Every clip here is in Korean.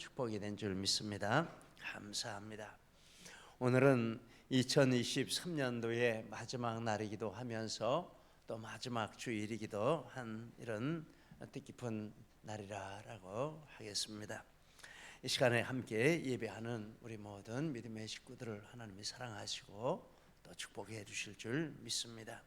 축복이 된 줄 믿습니다. 감사합니다. 오늘은 2023년도의 마지막 날이기도 하면서 또 마지막 주일이기도 한 이런 뜻깊은 날이라고 하겠습니다. 이 시간에 함께 예배하는 우리 모든 믿음의 식구들을 하나님이 사랑하시고 또 축복해 주실 줄 믿습니다.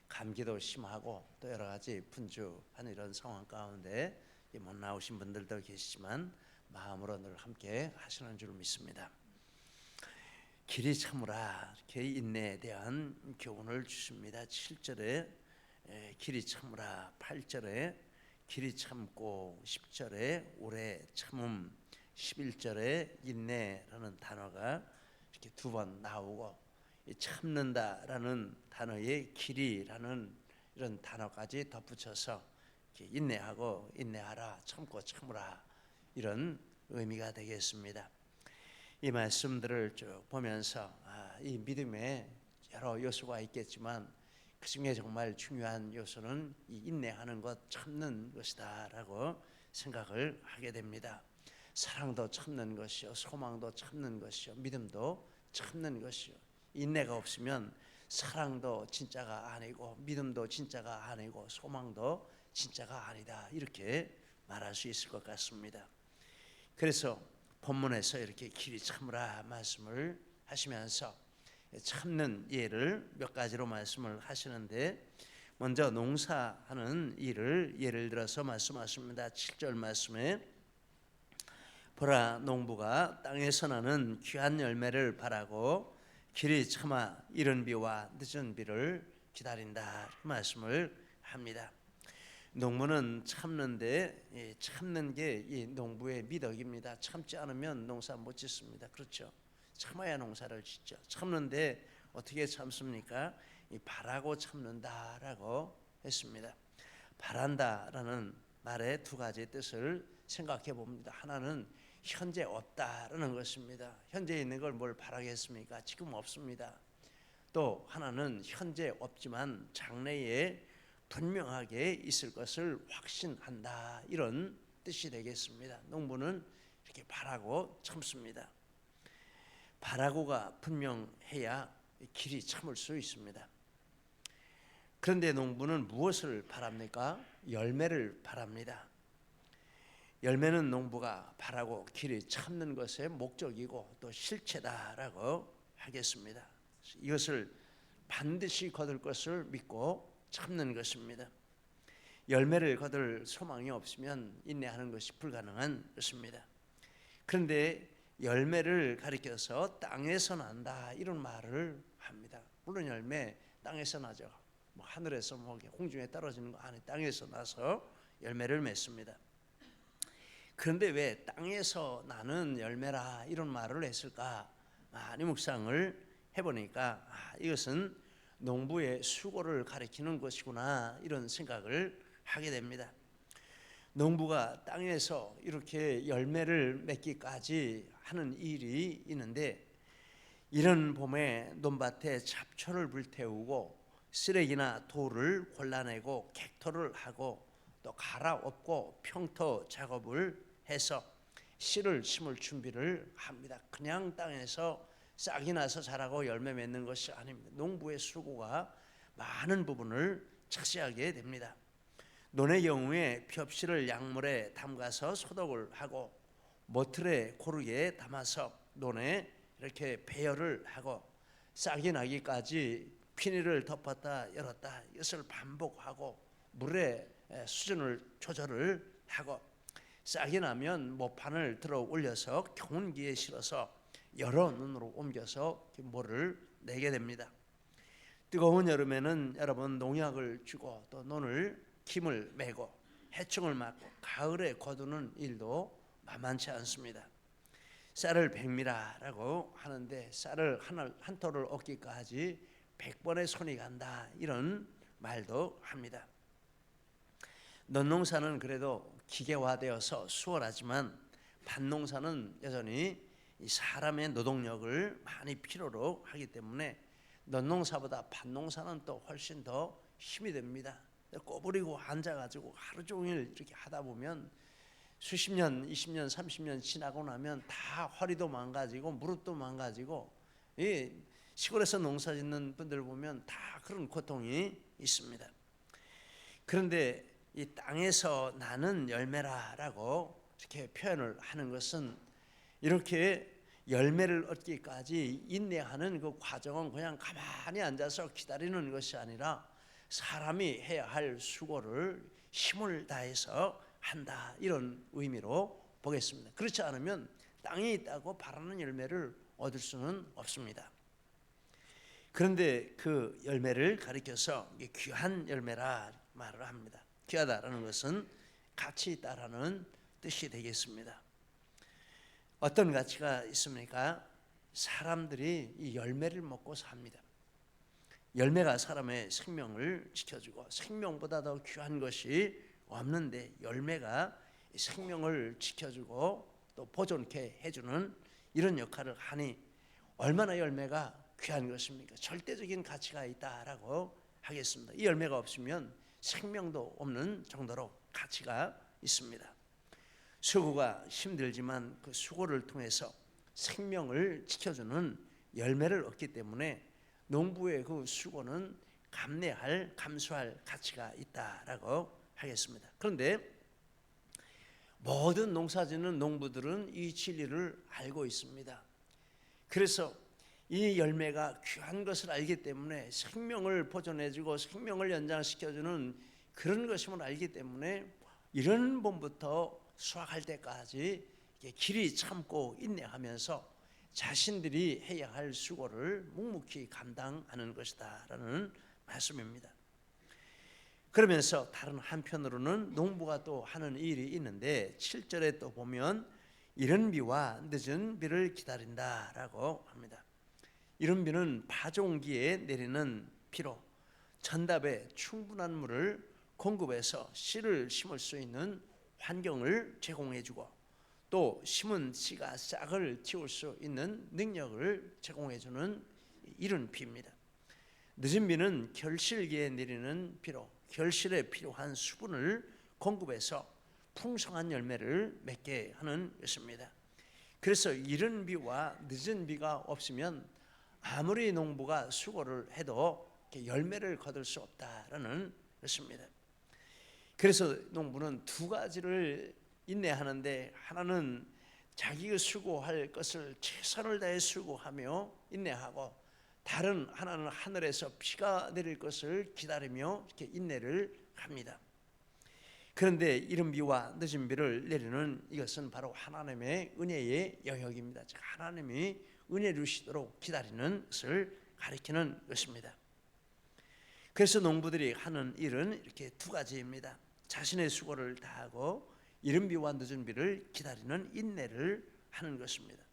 감기도 심하고 또 여러 가지 분주한 이런 상황 가운데 못 나오신 분들도 계시지만 마음으로 늘 함께 하시는 줄 믿습니다. 길이 참으라, 이렇게 인내에 대한 교훈을 주십니다. 7절에 길이 참으라, 8절에 길이 참고, 10절에 오래 참음, 11절에 인내라는 단어가 이렇게 두 번 나오고, 참는다라는 단어에 길이라는 이런 단어까지 덧붙여서 인내하고 인내하라, 참고 참으라, 이런 의미가 되겠습니다. 이 말씀들을 쭉 보면서 이 믿음에 여러 요소가 있겠지만 그 중에 정말 중요한 요소는 이 인내하는 것, 참는 것이다 라고 생각을 하게 됩니다. 사랑도 참는 것이요, 소망도 참는 것이요, 믿음도 참는 것이요. 인내가 없으면 사랑도 진짜가 아니고 믿음도 진짜가 아니고 소망도 진짜가 아니다, 이렇게 말할 수 있을 것 같습니다. 그래서 본문에서 이렇게 길이 참으라 말씀을 하시면서 참는 예를 몇 가지로 말씀을 하시는데, 먼저 농사하는 일을 예를 들어서 말씀하십니다. 7절 말씀에 보라, 농부가 땅에서 나는 귀한 열매를 바라고 길이 참아 이른 비와 늦은 비를 기다린다, 말씀을 합니다. 농부는 참는데 참는 게 이 농부의 미덕입니다. 참지 않으면 농사 못 짓습니다. 그렇죠? 참아야 농사를 짓죠. 참는데 어떻게 참습니까? 바라고 참는다라고 했습니다. 바란다라는 말의 두 가지 뜻을 생각해 봅니다. 하나는 현재 없다라는 것입니다. 현재 있는 걸 뭘 바라겠습니까? 지금 없습니다. 또 하나는 현재 없지만 장래에 분명하게 있을 것을 확신한다, 이런 뜻이 되겠습니다. 농부는 이렇게 바라고 참습니다. 바라고가 분명해야 길이 참을 수 있습니다. 그런데 농부는 무엇을 바랍니까? 열매를 바랍니다. 열매는 농부가 바라고 길이 참는 것의 목적이고 또 실체다라고 하겠습니다. 이것을 반드시 거둘 것을 믿고 참는 것입니다. 열매를 거둘 소망이 없으면 인내하는 것이 불가능한 것입니다. 그런데 열매를 가리켜서 땅에서 난다, 이런 말을 합니다. 물론 열매 땅에서 나죠. 하늘에서 공중에 떨어지는 거 아니, 땅에서 나서 열매를 맺습니다. 그런데 왜 땅에서 나는 열매라 이런 말을 했을까? 많이 묵상을 해보니까 이것은 농부의 수고를 가리키는 것이구나, 이런 생각을 하게 됩니다. 농부가 땅에서 이렇게 열매를 맺기까지 하는 일이 있는데, 이런 봄에 논밭에 잡초를 불태우고 쓰레기나 돌을 골라내고 객터를 하고 또 갈아엎고 평토 작업을 해서 씨를 심을 준비를 합니다. 그냥 땅에서 싹이 나서 자라고 열매 맺는 것이 아닙니다. 농부의 수고가 많은 부분을 차지하게 됩니다. 논의 경우에 벽실을 약물에 담가서 소독을 하고 모틀에 고르게 담아서 논에 이렇게 배열을 하고 싹이 나기까지 비닐을 덮었다 열었다 이것을 반복하고 물의 수준을 조절을 하고 싹이 나면 모판을 들어 올려서 경운기에 실어서 여러 논으로 옮겨서 모를 내게 됩니다. 뜨거운 여름에는 여러분 농약을 주고 또 논을 김을 매고 해충을 막고 가을에 거두는 일도 만만치 않습니다. 쌀을 백미라라고 하는데 쌀을 한 톨을 얻기까지 100번의 손이 간다, 이런 말도 합니다. 논농사는 그래도 기계화되어서 수월하지만 밭농사는 여전히 사람의 노동력을 많이 필요로 하기 때문에 논농사보다 밭농사는 또 훨씬 더 힘이 됩니다. 꼬부리고 앉아가지고 하루 종일 이렇게 하다 보면 수십 년, 20년, 30년 지나고 나면 다 허리도 망가지고 무릎도 망가지고, 이 시골에서 농사 짓는 분들 보면 다 그런 고통이 있습니다. 그런데 이 땅에서 나는 열매라라고 이렇게 표현을 하는 것은, 이렇게 열매를 얻기까지 인내하는 그 과정은 그냥 가만히 앉아서 기다리는 것이 아니라 사람이 해야 할 수고를 힘을 다해서 한다, 이런 의미로 보겠습니다. 그렇지 않으면 땅에 있다고 바라는 열매를 얻을 수는 없습니다. 그런데 그 열매를 가리켜서 귀한 열매라 말을 합니다. 귀하다라는 것은 가치 있다라는 뜻이 되겠습니다. 어떤 가치가 있습니까? 사람들이 이 열매를 먹고 삽니다. 열매가 사람의 생명을 지켜주고, 생명보다 더 귀한 것이 없는데 열매가 생명을 지켜주고 또 보존케 해주는 이런 역할을 하니 얼마나 열매가 귀한 것입니까? 절대적인 가치가 있다라고 하겠습니다. 이 열매가 없으면 생명도 없는 정도로 가치가 있습니다. 수고가 힘들지만 그 수고를 통해서 생명을 지켜주는 열매를 얻기 때문에 농부의 그 수고는 감수할 가치가 있다라고 하겠습니다. 그런데 모든 농사짓는 농부들은 이 진리를 알고 있습니다. 그래서 이 열매가 귀한 것을 알기 때문에 생명을 보존해주고 생명을 연장시켜주는 그런 것임을 알기 때문에 이런 봄부터 수확할 때까지 길이 참고 인내하면서 자신들이 해야 할 수고를 묵묵히 감당하는 것이다라는 말씀입니다. 그러면서 다른 한편으로는 농부가 또 하는 일이 있는데 7절에 또 보면 이른 비와 늦은 비를 기다린다라고 합니다. 이른 비는 파종기에 내리는 비로 전답에 충분한 물을 공급해서 씨를 심을 수 있는 환경을 제공해주고, 또 심은 씨가 싹을 틔울 수 있는 능력을 제공해주는 이른 비입니다. 늦은 비는 결실기에 내리는 비로 결실에 필요한 수분을 공급해서 풍성한 열매를 맺게 하는 것입니다. 그래서 이른 비와 늦은 비가 없으면 아무리 농부가 수고를 해도 열매를 거둘 수 없다라는 것입니다. 그래서 농부는 두 가지를 인내하는데, 하나는 자기가 수고할 것을 최선을 다해 수고하며 인내하고, 다른 하나는 하늘에서 비가 내릴 것을 기다리며 이렇게 인내를 합니다. 그런데 이른 비와 늦은 비를 내리는 이것은 바로 하나님의 은혜의 영역입니다. 즉 하나님이 은혜 주시도록 기다리는 것을 가리키는 것입니다. 그래서 농부들이 하는 일은 이렇게 두 가지입니다. 자신의 수고를 다하고 이른 비와 늦은 비를 기다리는 인내를 하는 것입니다.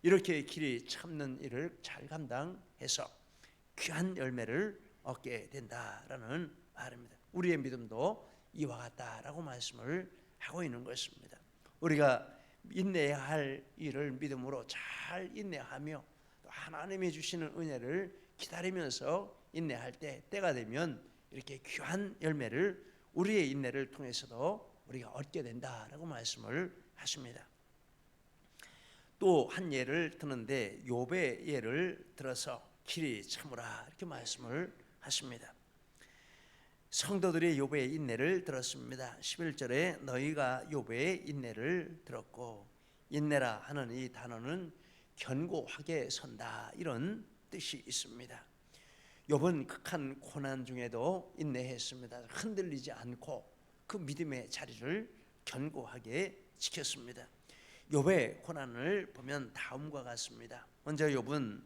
이렇게 길이 참는 일을 잘 감당해서 귀한 열매를 얻게 된다라는 말입니다. 우리의 믿음도 이와 같다라고 말씀을 하고 있는 것입니다. 우리가 인내해야 할 일을 믿음으로 잘 인내하며 하나님이 주시는 은혜를 기다리면서 인내할 때가 되면 이렇게 귀한 열매를 우리의 인내를 통해서도 우리가 얻게 된다라고 말씀을 하십니다. 또 한 예를 드는데 욥의 예를 들어서 길이 참으라 이렇게 말씀을 하십니다. 성도들이 욥의 인내를 들었습니다. 11절에 너희가 욥의 인내를 들었고, 인내라 하는 이 단어는 견고하게 선다 이런 뜻이 있습니다. 욥은 극한 고난 중에도 인내했습니다. 흔들리지 않고 그 믿음의 자리를 견고하게 지켰습니다. 욥의 고난을 보면 다음과 같습니다. 먼저 욥은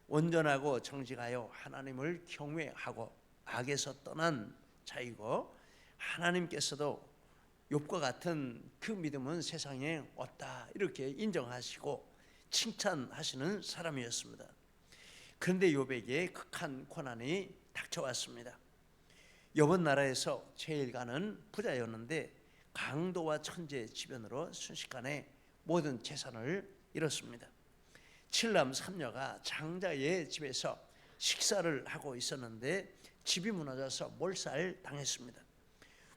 온전하고 정직하여 하나님을 경외하고 악에서 떠난 자이고, 하나님께서도 욥과 같은 그 믿음은 세상에 없다 이렇게 인정하시고 칭찬하시는 사람이었습니다. 그런데 욥에게 극한 고난이 닥쳐왔습니다. 욥은 나라에서 제일 가는 부자였는데 강도와 천재 지변으로 순식간에 모든 재산을 잃었습니다. 7남 3녀가 장자의 집에서 식사를 하고 있었는데 집이 무너져서 몰살 당했습니다.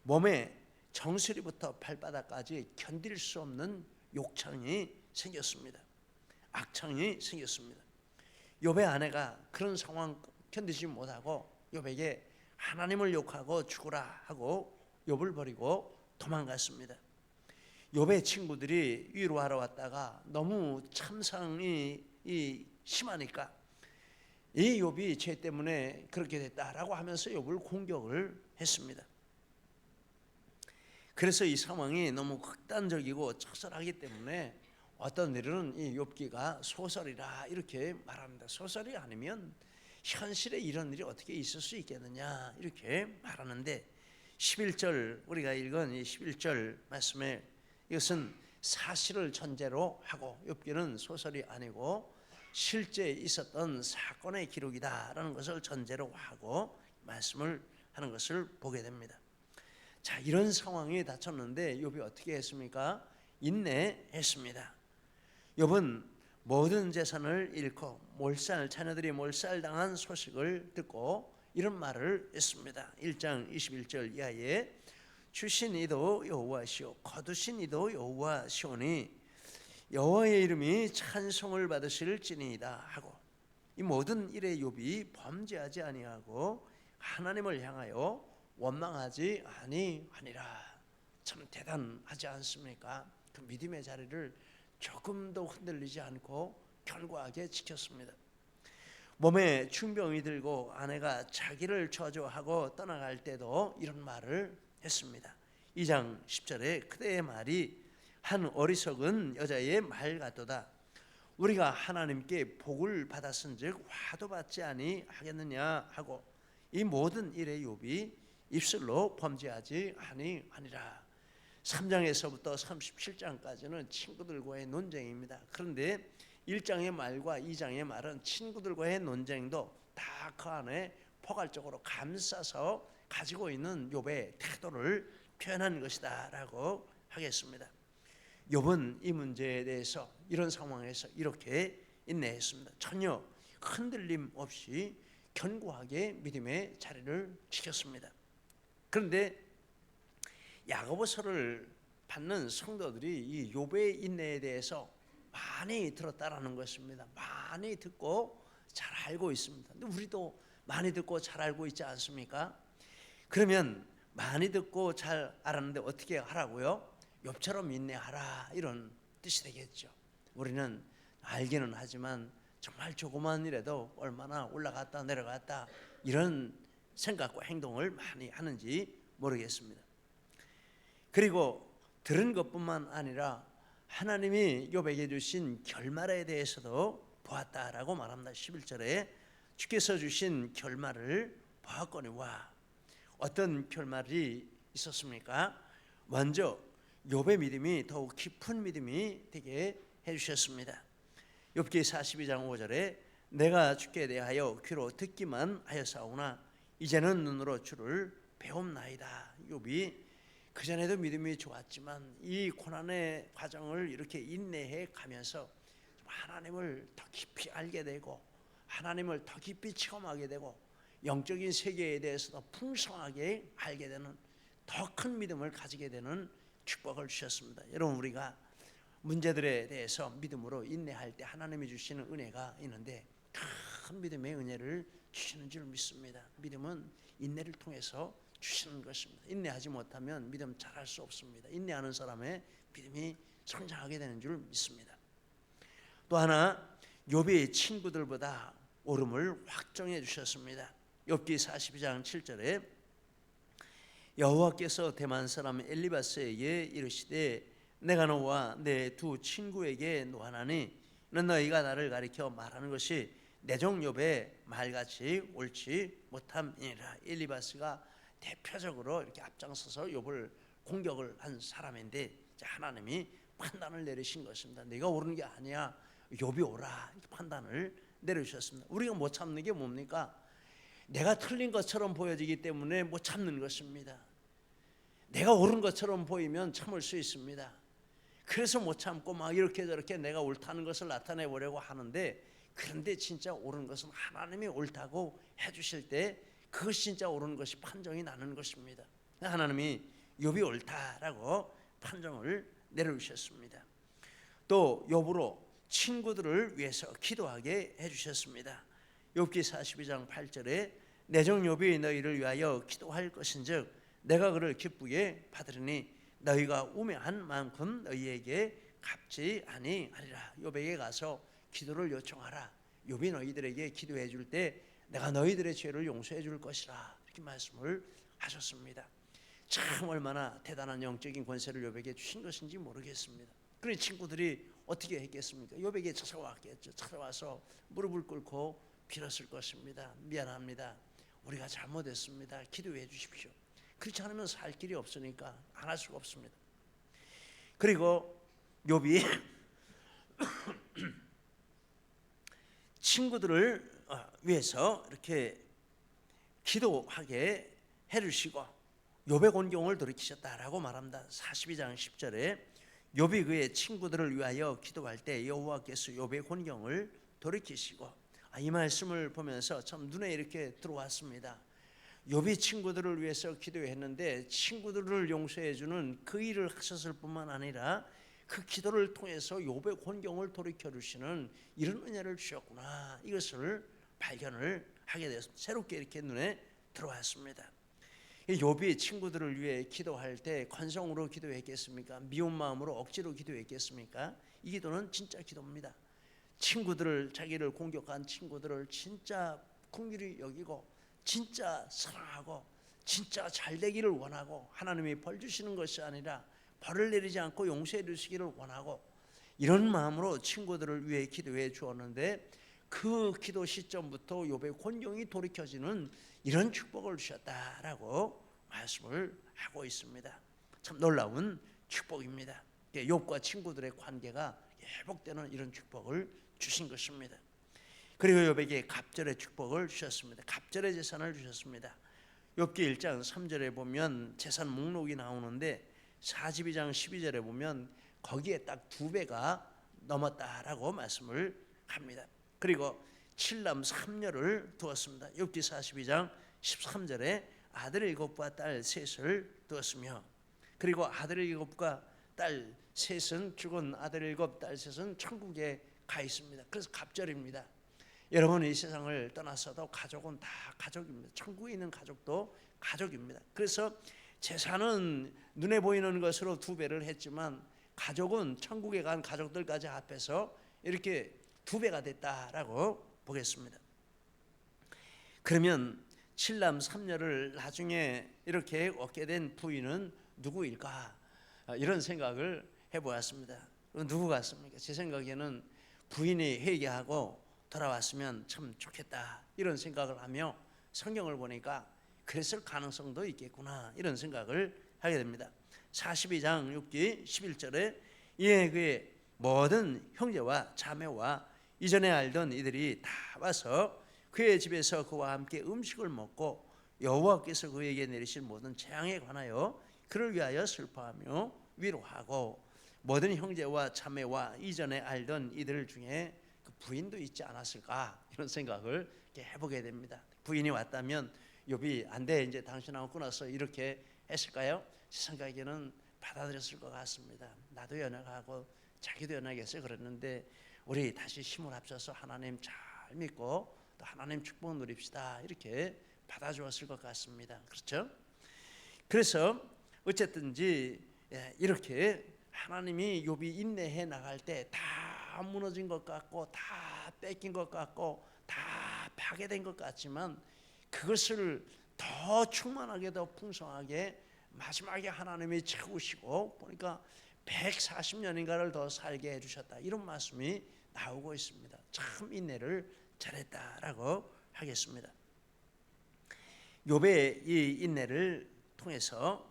몸에 정수리부터 발바닥까지 견딜 수 없는 욕창이 생겼습니다. 악창이 생겼습니다. 욥의 아내가 그런 상황 견디지 못하고 욥에게 하나님을 욕하고 죽으라 하고 욥을 버리고 도망갔습니다. 욥의 친구들이 위로하러 왔다가 너무 참상이 심하니까 이 욥이 죄 때문에 그렇게 됐다라고 하면서 욥을 공격을 했습니다. 그래서 이 상황이 너무 극단적이고 처절하기 때문에 어떤 일은 이 욥기가 소설이라 이렇게 말합니다. 소설이 아니면 현실에 이런 일이 어떻게 있을 수 있겠느냐 이렇게 말하는데 11절 우리가 읽은 이 11절 말씀에 이것은 사실을 전제로 하고 욥기는 소설이 아니고 실제 있었던 사건의 기록이다라는 것을 전제로 하고 말씀을 하는 것을 보게 됩니다. 자, 이런 상황이 닥쳤는데 욥이 어떻게 했습니까? 인내했습니다. 욥은 모든 재산을 잃고 자녀들이 몰살당한 소식을 듣고 이런 말을 했습니다. 1장 21절 이하에 주신 이도 여호와시오 거두신 이도 여호와시오니 여호와의 이름이 찬송을 받으실지니이다 하고 이 모든 일에 욥이 범죄하지 아니하고 하나님을 향하여 원망하지 아니하니라. 참 대단하지 않습니까? 그 믿음의 자리를 조금도 흔들리지 않고 견고하게 지켰습니다. 몸에 중병이 들고 아내가 자기를 저주하고 떠나갈 때도 이런 말을 했습니다. 2장 10절에 그대의 말이 한 어리석은 여자의 말 같도다. 우리가 하나님께 복을 받았은즉 화도 받지 아니하겠느냐 하고 이 모든 일에 욥이 입술로 범죄하지 아니하니라. 3장에서부터 37장까지는 친구들과의 논쟁입니다. 그런데 1장의 말과 2장의 말은 친구들과의 논쟁도 다 그 안에 포괄적으로 감싸서 가지고 있는 욥의 태도를 표현한 것이다 라고 하겠습니다. 욥은 이 문제에 대해서 이런 상황에서 이렇게 인내했습니다. 전혀 흔들림 없이 견고하게 믿음의 자리를 지켰습니다. 그런데 야고보서를 받는 성도들이 이 욥의 인내에 대해서 많이 들었다라는 것입니다. 많이 듣고 잘 알고 있습니다. 근데 우리도 많이 듣고 잘 알고 있지 않습니까? 그러면 많이 듣고 잘 알았는데 어떻게 하라고요? 욥처럼 인내하라 이런 뜻이 되겠죠. 우리는 알기는 하지만 정말 조그만 일에도 얼마나 올라갔다 내려갔다 이런 생각과 행동을 많이 하는지 모르겠습니다. 그리고 들은 것뿐만 아니라 하나님이 욥에게 주신 결말에 대해서도 보았다라고 말합니다. 11절에 주께서 주신 결말을 보았거니와 어떤 결말이 있었습니까? 먼저 욥의 믿음이 더욱 깊은 믿음이 되게 해주셨습니다. 욥기 42장 5절에 내가 주께 대하여 귀로 듣기만 하였사오나 이제는 눈으로 주를 배움나이다. 욥이 그전에도 믿음이 좋았지만 이 고난의 과정을 이렇게 인내해 가면서 하나님을 더 깊이 알게 되고 하나님을 더 깊이 체험하게 되고 영적인 세계에 대해서도 풍성하게 알게 되는 더 큰 믿음을 가지게 되는 축복을 주셨습니다. 여러분 우리가 문제들에 대해서 믿음으로 인내할 때 하나님이 주시는 은혜가 있는데 큰 믿음의 은혜를 주시는 줄 믿습니다. 믿음은 인내를 통해서 주시는 것입니다. 인내하지 못하면 믿음 잘할 수 없습니다. 인내하는 사람의 믿음이 성장하게 되는 줄 믿습니다. 또 하나 욥이 친구들보다 오름을 확정해 주셨습니다. 욥기 42장 7절에 여호와께서 대만 사람 엘리바스에게 이르시되 내가 너와 내 두 친구에게 노하나니 이는 너희가 나를 가리켜 말하는 것이 내 종 욥의 말같이 옳지 못함이니라. 엘리바스가 대표적으로 이렇게 앞장서서 욥을 공격을 한 사람인데 하나님이 판단을 내리신 것입니다. 내가 옳은 게 아니야 욥이 옳아 이렇게 판단을 내려주셨습니다. 우리가 못 참는 게 뭡니까? 내가 틀린 것처럼 보여지기 때문에 못 참는 것입니다. 내가 옳은 것처럼 보이면 참을 수 있습니다. 그래서 못 참고 막 이렇게 저렇게 내가 옳다는 것을 나타내 보려고 하는데 그런데 진짜 옳은 것은 하나님이 옳다고 해주실 때 그것이 진짜 옳은 것이 판정이 나는 것입니다. 하나님이 욥이 옳다라고 판정을 내려주셨습니다. 또 욥으로 친구들을 위해서 기도하게 해주셨습니다. 욥기 42장 8절에 내 종 욥이 너희를 위하여 기도할 것인즉 내가 그를 기쁘게 받으리니 너희가 우매한 만큼 너희에게 갚지 아니하리라. 욥에게 가서 기도를 요청하라. 욥이 너희들에게 기도해 줄 때 내가 너희들의 죄를 용서해 줄 것이라. 이렇게 말씀을 하셨습니다. 참 얼마나 대단한 영적인 권세를 욥에게 주신 것인지 모르겠습니다. 그러니 친구들이 어떻게 했겠습니까? 욥에게 찾아왔겠죠. 찾아와서 무릎을 꿇고 빌었을 것입니다. 미안합니다. 우리가 잘못했습니다. 기도해 주십시오. 그렇지 않으면 살 길이 없으니까 안 할 수가 없습니다. 그리고 욥이 친구들을 위해서 이렇게 기도하게 해주시고 욥의 곤경을 돌이키셨다라고 말합니다. 42장 10절에 욥이 그의 친구들을 위하여 기도할 때 여호와께서 욥의 곤경을 돌이키시고, 이 말씀을 보면서 참 눈에 이렇게 들어왔습니다. 욥이 친구들을 위해서 기도했는데 친구들을 용서해 주는 그 일을 하셨을 뿐만 아니라 그 기도를 통해서 욥의 곤경을 돌이켜 주시는 이런 은혜를 주셨구나. 이것을 발견을 하게 됐습니다. 새롭게 이렇게 눈에 들어왔습니다. 욥이 친구들을 위해 기도할 때 관성으로 기도했겠습니까? 미운 마음으로 억지로 기도했겠습니까? 이 기도는 진짜 기도입니다. 친구들을, 자기를 공격한 친구들을 진짜 긍휼히 여기고 진짜 사랑하고 진짜 잘 되기를 원하고 하나님이 벌 주시는 것이 아니라 벌을 내리지 않고 용서해 주시기를 원하고 이런 마음으로 친구들을 위해 기도해 주었는데 그 기도 시점부터 욥의 곤경이 돌이켜지는 이런 축복을 주셨다라고 말씀을 하고 있습니다. 참 놀라운 축복입니다. 욥과 친구들의 관계가 회복되는 이런 축복을 주신 것입니다. 그리고 욥에게 갑절의 축복을 주셨습니다. 갑절의 재산을 주셨습니다. 욥기 1장 3절에 보면 재산 목록이 나오는데 42장 12절에 보면 거기에 딱 2배가 넘었다라고 말씀을 합니다. 그리고 7남 3녀를 두었습니다. 욥기 42장 13절에 아들 7과 딸 3을 두었으며, 그리고 아들 7과 딸 3은 죽은 아들 7, 딸 3은 천국에 가 있습니다. 그래서 갑절입니다. 여러분, 이 세상을 떠나서도 가족은 다 가족입니다. 천국에 있는 가족도 가족입니다. 그래서 재산은 눈에 보이는 것으로 2배를 했지만 가족은 천국에 간 가족들까지 합해서 이렇게 2배가 됐다라고 보겠습니다. 그러면 7남 3녀를 나중에 이렇게 얻게 된 부인은 누구일까? 이런 생각을 해보았습니다. 누구 같습니까? 제 생각에는 부인이 회개하고 돌아왔으면 참 좋겠다 이런 생각을 하며 성경을 보니까 그랬을 가능성도 있겠구나 이런 생각을 하게 됩니다. 42장 6기 11절에 이에 그의 모든 형제와 자매와 이전에 알던 이들이 다 와서 그의 집에서 그와 함께 음식을 먹고 여호와께서 그에게 내리신 모든 재앙에 관하여 그를 위하여 슬퍼하며 위로하고 모든 형제와 자매와 이전에 알던 이들 중에 그 부인도 있지 않았을까 이런 생각을 해보게 됩니다. 부인이 왔다면 욥이 안 돼 이제 당신하고 끊어서 이렇게 했을까요? 제 생각에는 받아들였을 것 같습니다. 나도 연약하고 자기도 연약해서 그랬는데 우리 다시 힘을 합쳐서 하나님 잘 믿고 또 하나님 축복 누립시다 이렇게 받아주었을 것 같습니다. 그렇죠? 그래서 어쨌든지 이렇게 하나님이 욥이 인내해 나갈 때 다 무너진 것 같고 다 뺏긴 것 같고 다 파괴된 것 같지만 그것을 더 충만하게 더 풍성하게 마지막에 하나님이 채우시고 보니까 140년인가를 더 살게 해주셨다 이런 말씀이 나오고 있습니다. 참 인내를 잘했다라고 하겠습니다. 욥의 이 인내를 통해서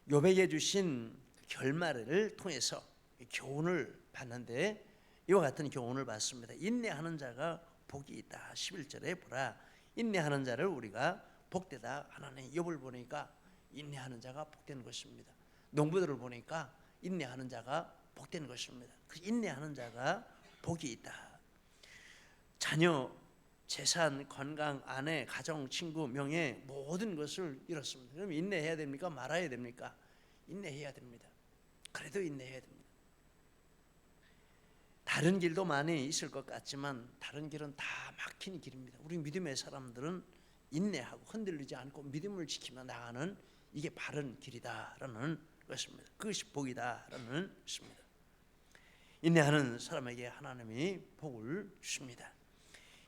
욥에게 주신 결말을 통해서 교훈을 받는데 이와 같은 교훈을 받습니다. 인내하는 자가 복이 있다. 11절에 보라 인내하는 자를 우리가 복되다 하나님. 욥을 보니까 인내하는 자가 복된 것입니다. 농부들을 보니까 인내하는 자가 복된 것입니다. 그 인내하는 자가 복이 있다. 자녀 재산, 건강, 아내, 가정, 친구, 명예 모든 것을 잃었습니다. 그럼 인내해야 됩니까? 말아야 됩니까? 인내해야 됩니다. 그래도 인내해야 됩니다. 다른 길도 많이 있을 것 같지만 다른 길은 다 막힌 길입니다. 우리 믿음의 사람들은 인내하고 흔들리지 않고 믿음을 지키며 나가는 이게 바른 길이다라는 것입니다. 그것이 복이다라는 것입니다. 인내하는 사람에게 하나님이 복을 주십니다.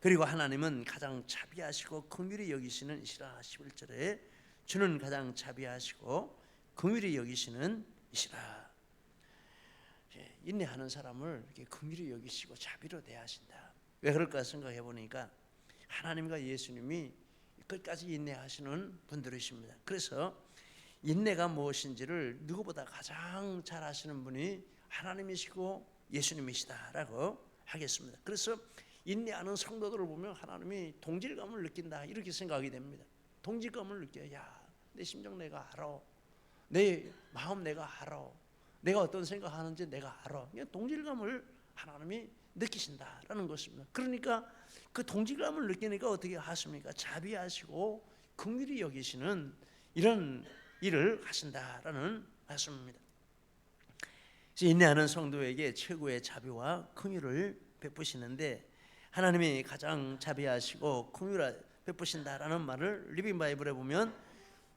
그리고 하나님은 가장 자비하시고 긍휼히 여기시는 이시라. 11절에 주는 가장 자비하시고 긍휼히 여기시는 이시라. 인내하는 사람을 이렇게 긍휼히 여기시고 자비로 대하신다. 왜 그럴까 생각해 보니까 하나님과 예수님이 끝까지 인내하시는 분들이십니다. 그래서 인내가 무엇인지를 누구보다 가장 잘 아시는 분이 하나님이시고 예수님이시다라고 하겠습니다. 그래서 인내하는 성도들을 보면 하나님이 동질감을 느낀다 이렇게 생각이 됩니다. 동질감을 느껴. 야, 내 심정 내가 알아. 내 마음 내가 알아. 내가 어떤 생각하는지 내가 알아. 동질감을 하나님이 느끼신다라는 것입니다. 그러니까 그 동질감을 느끼니까 어떻게 하십니까? 자비하시고 긍휼히 여기시는 이런 일을 하신다라는 말씀입니다. 인내하는 성도에게 최고의 자비와 긍휼을 베푸시는데 하나님이 가장 자비하시고 긍휼을 베푸신다라는 말을 리빙 바이블에 보면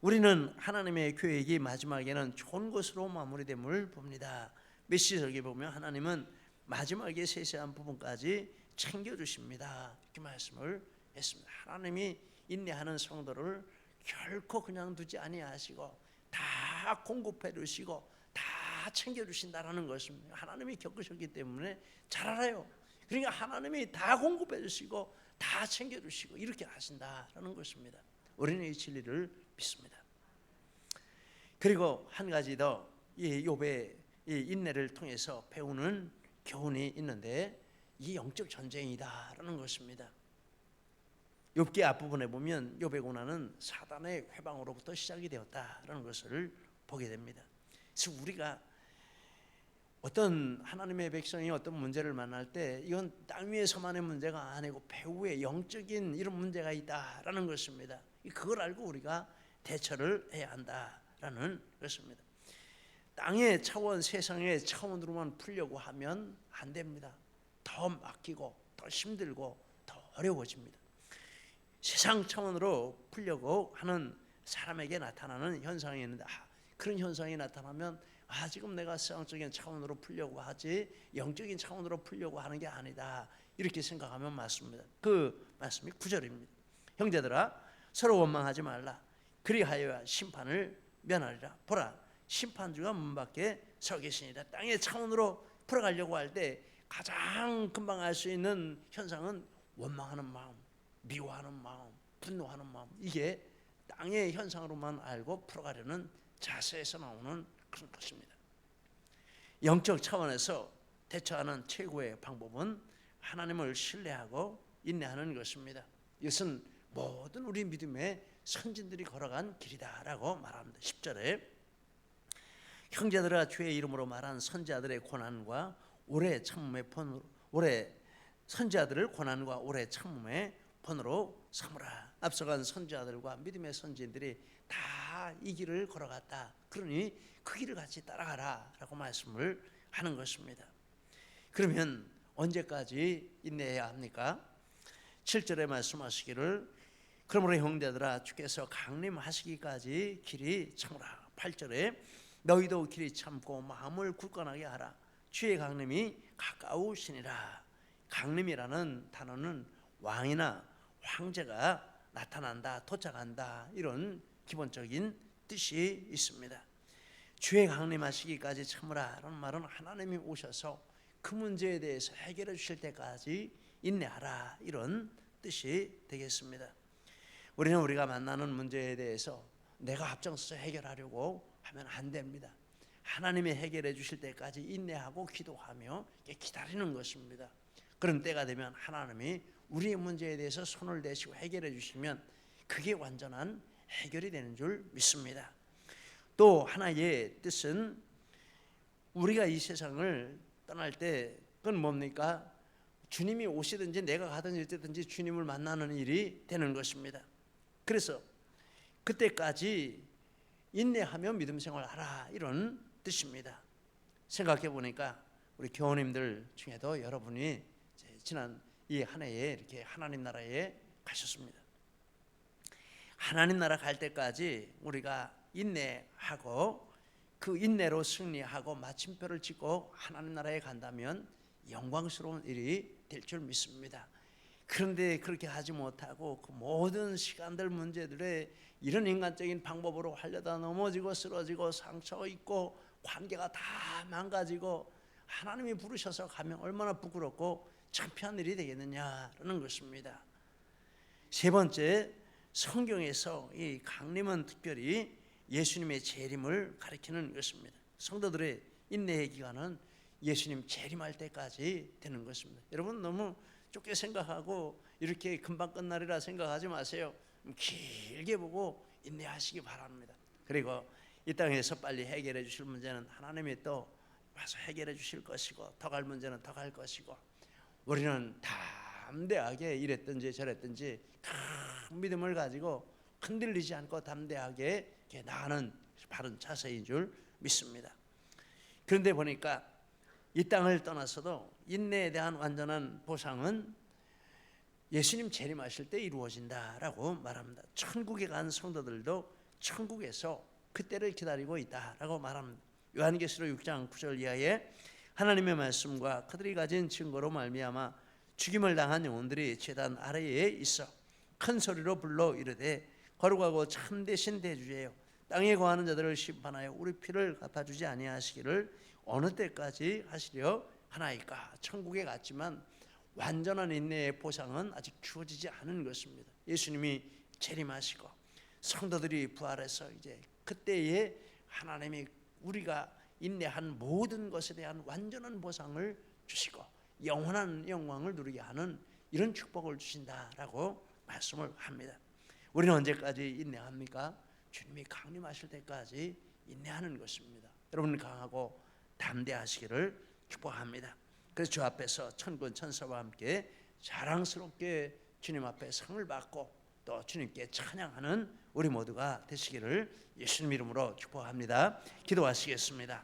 우리는 하나님의 계획이 마지막에는 좋은 것으로 마무리됨을 봅니다. 메시지에 보면 하나님은 마지막에 세세한 부분까지 챙겨주십니다. 이렇게 말씀을 했습니다. 하나님이 인내하는 성도를 결코 그냥 두지 아니하시고 다 공급해 주시고 다 챙겨주신다라는 것입니다. 하나님이 겪으셨기 때문에 잘 알아요. 그러니까 하나님이 다 공급해 주시고 다 챙겨주시고 이렇게 하신다라는 것입니다. 우리는 이 진리를 믿습니다. 그리고 한 가지 더 이 욥의 이 인내를 통해서 배우는 교훈이 있는데 이 영적 전쟁이다라는 것입니다. 욥기 앞부분에 보면 욥의 고난은 사단의 회방으로부터 시작이 되었다라는 것을 보게 됩니다. 그래서 우리가 어떤 하나님의 백성이 어떤 문제를 만날 때 이건 땅 위에서만의 문제가 아니고 배후에 영적인 이런 문제가 있다라는 것입니다. 그걸 알고 우리가 대처를 해야 한다라는 것입니다. 땅의 차원, 세상의 차원으로만 풀려고 하면 안 됩니다. 더 막히고 더 힘들고 더 어려워집니다. 세상 차원으로 풀려고 하는 사람에게 나타나는 현상이 있는데 그런 현상이 나타나면 지금 내가 세상적인 차원으로 풀려고 하지 영적인 차원으로 풀려고 하는 게 아니다 이렇게 생각하면 맞습니다. 그 말씀이 9절입니다. 형제들아 서로 원망하지 말라. 그리하여야 심판을 면하리라. 보라 심판주가 문 밖에 서 계시니라. 땅의 차원으로 풀어가려고 할 때 가장 금방 알 수 있는 현상은 원망하는 마음, 미워하는 마음, 분노하는 마음. 이게 땅의 현상으로만 알고 풀어가려는 자세에서 나오는 그런 것입니다. 영적 차원에서 대처하는 최고의 방법은 하나님을 신뢰하고 인내하는 것입니다. 이것은 모든 우리 믿음의 선진들이 걸어간 길이다라고 말합니다. 10절에 형제들아 주의 이름으로 말한 선지자들의 고난과 오래 참음의 본으로 선지자들을 고난과 오래 참음의 본으로 삼으라. 앞서간 선지자들과 믿음의 선지자들이 다 이 길을 걸어갔다. 그러니 그 길을 같이 따라가라라고 말씀을 하는 것입니다. 그러면 언제까지 인내해야 합니까? 7절에 말씀하시기를 그러므로 형제들아 주께서 강림하시기까지 길이 참으라. 8절에 너희도 길이 참고 마음을 굳건하게 하라. 주의 강림이 가까우시니라. 강림이라는 단어는 왕이나 황제가 나타난다, 도착한다 이런 기본적인 뜻이 있습니다. 주의 강림하시기까지 참으라 라는 말은 하나님이 오셔서 그 문제에 대해서 해결해 주실 때까지 인내하라 이런 뜻이 되겠습니다. 우리는 우리가 만나는 문제에 대해서 내가 앞장서서 해결하려고 하면 안 됩니다. 하나님이 해결해 주실 때까지 인내하고 기도하며 기다리는 것입니다. 그런 때가 되면 하나님이 우리의 문제에 대해서 손을 대시고 해결해 주시면 그게 완전한 해결이 되는 줄 믿습니다. 또 하나의 뜻은 우리가 이 세상을 떠날 때 그건 뭡니까? 주님이 오시든지 내가 가든지 어쨌든지 주님을 만나는 일이 되는 것입니다. 그래서 그때까지 인내하며 믿음 생활하라, 이런 뜻입니다. 생각해 보니까 우리 교우님들 중에도 여러분이 지난 이 한 해에 이렇게 하나님 나라에 가셨습니다. 하나님 나라 갈 때까지 우리가 인내하고 그 인내로 승리하고 마침표를 찍고 하나님 나라에 간다면 영광스러운 일이 될 줄 믿습니다. 그런데 그렇게 하지 못하고 그 모든 시간들 문제들에 이런 인간적인 방법으로 하려다 넘어지고 쓰러지고 상처 입고 관계가 다 망가지고 하나님이 부르셔서 가면 얼마나 부끄럽고 창피한 일이 되겠느냐라는 것입니다. 세 번째, 성경에서 이 강림은 특별히 예수님의 재림을 가리키는 것입니다. 성도들의 인내의 기간은 예수님 재림할 때까지 되는 것입니다. 여러분 너무 좁게 생각하고 이렇게 금방 끝나리라 생각하지 마세요. 길게 보고 인내하시기 바랍니다. 그리고 이 땅에서 빨리 해결해 주실 문제는 하나님이 또 와서 해결해 주실 것이고, 더 갈 문제는 더 갈 것이고, 우리는 담대하게 이랬든지 저랬든지 큰 믿음을 가지고 흔들리지 않고 담대하게 나가는 바른 자세인 줄 믿습니다. 그런데 보니까 이 땅을 떠나서도 인내에 대한 완전한 보상은 예수님 재림하실 때 이루어진다라고 말합니다. 천국에 간 성도들도 천국에서 그때를 기다리고 있다라고 말합니다. 요한계시록 6장 9절 이하에 하나님의 말씀과 그들이 가진 증거로 말미암아 죽임을 당한 영혼들이 제단 아래에 있어 큰 소리로 불러 이르되 거룩하고 참되신 대주예요, 땅에 거하는 자들을 심판하여 우리 피를 갚아주지 아니하시기를 어느 때까지 하시려 하나이까. 천국에 갔지만 완전한 인내의 보상은 아직 주어지지 않은 것입니다. 예수님이 재림하시고 성도들이 부활해서 이제 그때에 하나님이 우리가 인내한 모든 것에 대한 완전한 보상을 주시고 영원한 영광을 누리게 하는 이런 축복을 주신다라고 말씀을 합니다. 우리는 언제까지 인내합니까? 주님이 강림하실 때까지 인내하는 것입니다. 여러분 강하고 담대하시기를 축복합니다. 그래서 주 앞에서 천군 천사와 함께 자랑스럽게 주님 앞에 상을 받고 또 주님께 찬양하는 우리 모두가 되시기를 예수님 이름으로 축복합니다. 기도하시겠습니다.